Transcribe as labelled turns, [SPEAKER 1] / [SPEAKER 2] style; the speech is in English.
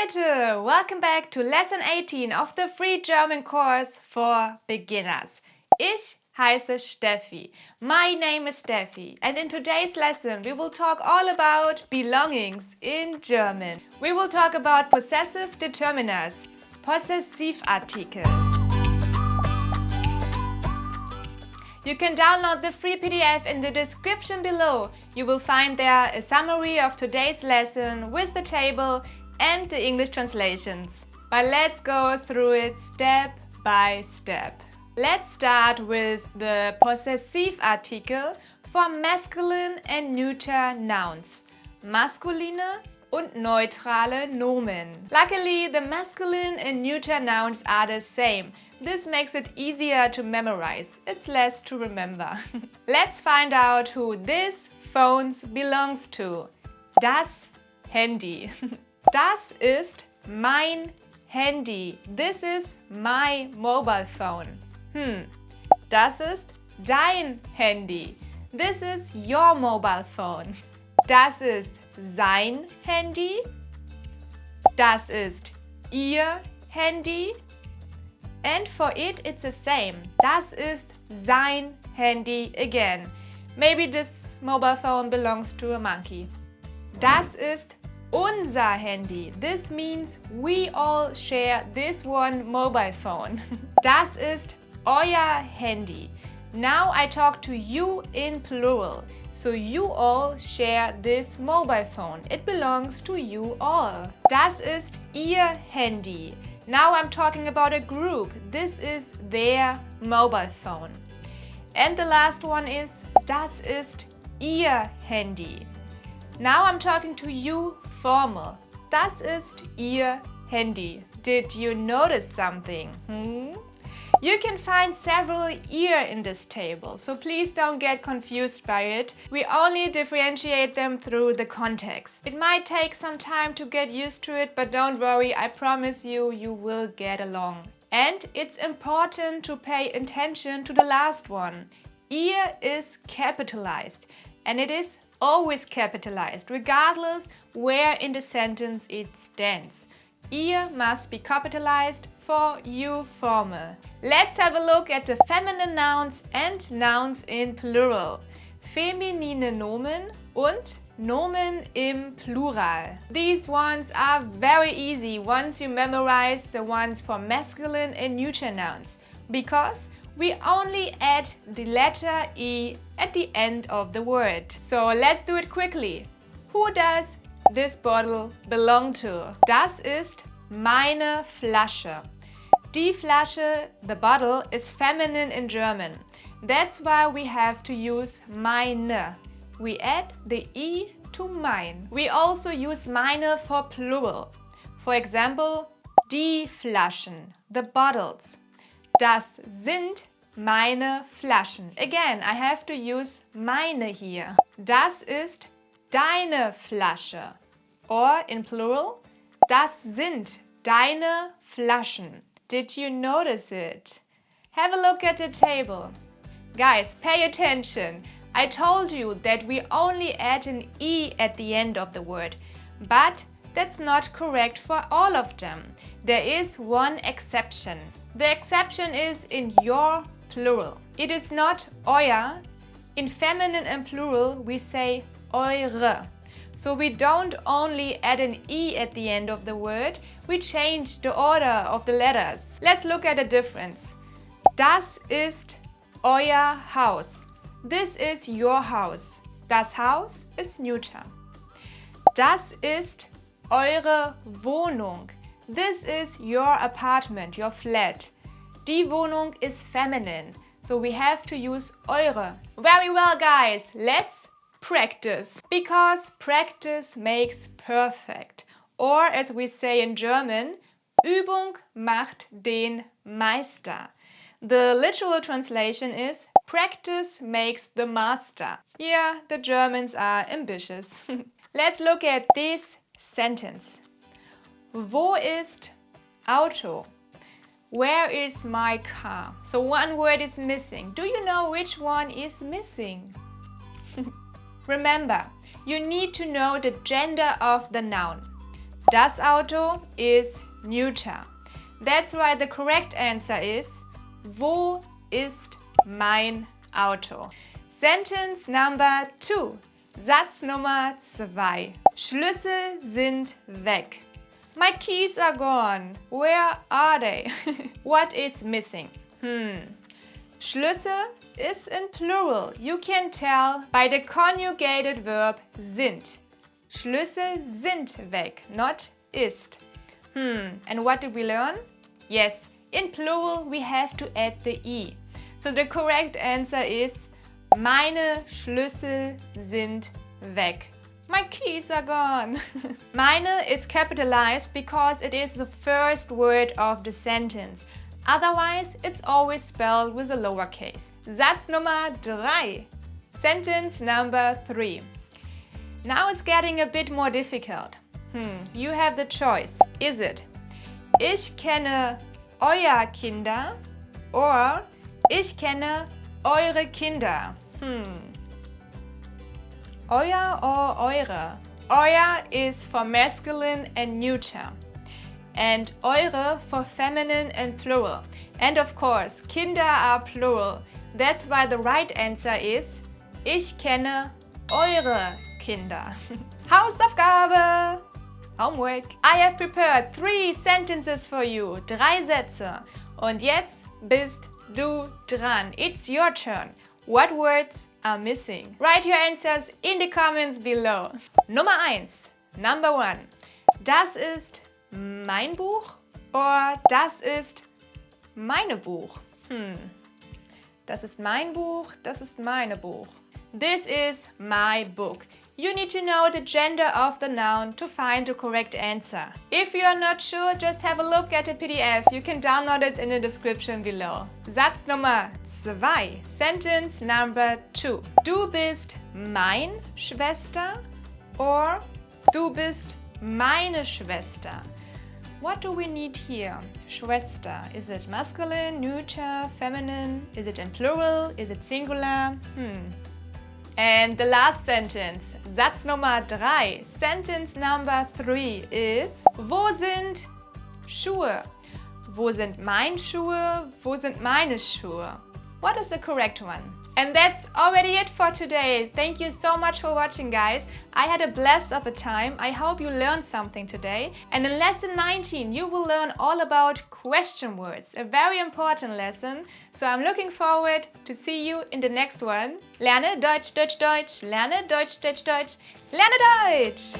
[SPEAKER 1] Leute! Welcome back to Lesson 18 of the free German course for beginners. Ich heiße Steffi. My name is Steffi, and in today's lesson we will talk all about belongings in German. We will talk about possessive determiners, Possessivartikel. You can download the free PDF in the description below. You will find there a summary of today's lesson with the table and the English translations. But let's go through it step by step. Let's start with the Possessivartikel for masculine and neuter nouns, maskuline und neutrale Nomen. Luckily, the masculine and neuter nouns are the same. This makes it easier to memorize. It's less to remember. Let's find out who this phone belongs to. Das Handy. Das ist mein Handy. This is my mobile phone. Das ist dein Handy. This is your mobile phone. Das ist sein Handy. Das ist ihr Handy. And for it, it's the same. Das ist sein Handy again. Maybe this mobile phone belongs to a monkey. Das ist unser Handy. This means we all share this one mobile phone. Das ist euer Handy. Now I talk to you in plural. So you all share this mobile phone. It belongs to you all. Das ist ihr Handy. Now I'm talking about a group. This is their mobile phone. And the last one is das ist ihr Handy. Now I'm talking to you formal. Das ist ihr Handy. Did you notice something? You can find several ihr in this table, so please don't get confused by it. We only differentiate them through the context. It might take some time to get used to it, but don't worry, I promise you, you will get along. And it's important to pay attention to the last one. Ihr is capitalized, and it is always capitalized, regardless where in the sentence it stands. Ihr must be capitalized for you formal. Let's have a look at the feminine nouns and nouns in plural. Feminine Nomen und Nomen im Plural. These ones are very easy once you memorize the ones for masculine and neuter nouns, because we only add the letter E at the end of the word. So let's do it quickly. Who does this bottle belong to? Das ist meine Flasche. Die Flasche, the bottle, is feminine in German. That's why we have to use meine. We add the E to mein. We also use meine for plural. For example, die Flaschen, the bottles. Das sind meine Flaschen. Again, I have to use meine here. Das ist deine Flasche. Or in plural, das sind deine Flaschen. Did you notice it? Have a look at the table. Guys, pay attention. I told you that we only add an E at the end of the word, but that's not correct for all of them. There is one exception. The exception is in your plural. It is not euer. In feminine and plural, we say eure. So we don't only add an E at the end of the word, we change the order of the letters. Let's look at the difference. Das ist euer Haus. This is your house. Das Haus ist neuter. Das ist eure Wohnung. This is your apartment, your flat. Die Wohnung is feminine, so we have to use eure. Very well, guys, let's practice. Because practice makes perfect. Or as we say in German, Übung macht den Meister. The literal translation is practice makes the master. Yeah, the Germans are ambitious. Let's look at this sentence. Wo ist Auto? Where is my car? So one word is missing. Do you know which one is missing? Remember, you need to know the gender of the noun. Das Auto is neuter. That's why the correct answer is Wo ist mein Auto? Sentence number 2. Satz Nummer 2. Schlüssel sind weg. My keys are gone. Where are they? What is missing? Schlüssel is in plural. You can tell by the conjugated verb sind. Schlüssel sind weg, not ist. And what did we learn? Yes, in plural we have to add the e. So the correct answer is Meine Schlüssel sind weg. My keys are gone. Meine is capitalized because it is the first word of the sentence. Otherwise, it's always spelled with a lowercase. Satz Nummer 3. Sentence number 3. Now it's getting a bit more difficult. You have the choice. Is it Ich kenne euer Kinder or Ich kenne eure Kinder? Euer or eure? Euer is for masculine and neuter, and eure for feminine and plural. And of course, Kinder are plural. That's why the right answer is Ich kenne eure Kinder. Hausaufgabe! Homework. I have prepared 3 sentences for you. 3 Sätze. Und jetzt bist du dran. It's your turn. What words are missing? Write your answers in the comments below. Nummer 1. Number 1. Das ist mein Buch or das ist meine Buch? Das ist mein Buch, das ist meine Buch. This is my book. You need to know the gender of the noun to find the correct answer. If you are not sure, just have a look at the PDF. You can download it in the description below. Satz Nummer 2. Sentence number 2. Du bist mein Schwester or du bist meine Schwester. What do we need here? Schwester. Is it masculine, neuter, feminine? Is it in plural? Is it singular? And the last sentence, Satz Nummer 3. Sentence number 3 is Wo sind Schuhe? Wo sind mein Schuhe? Wo sind meine Schuhe? What is the correct one? And that's already it for today. Thank you so much for watching, guys. I had a blast of a time. I hope you learned something today. And in lesson 19, you will learn all about question words, a very important lesson. So I'm looking forward to see you in the next one. Lerne Deutsch, Deutsch, Deutsch. Lerne Deutsch, Deutsch, Deutsch. Lerne Deutsch!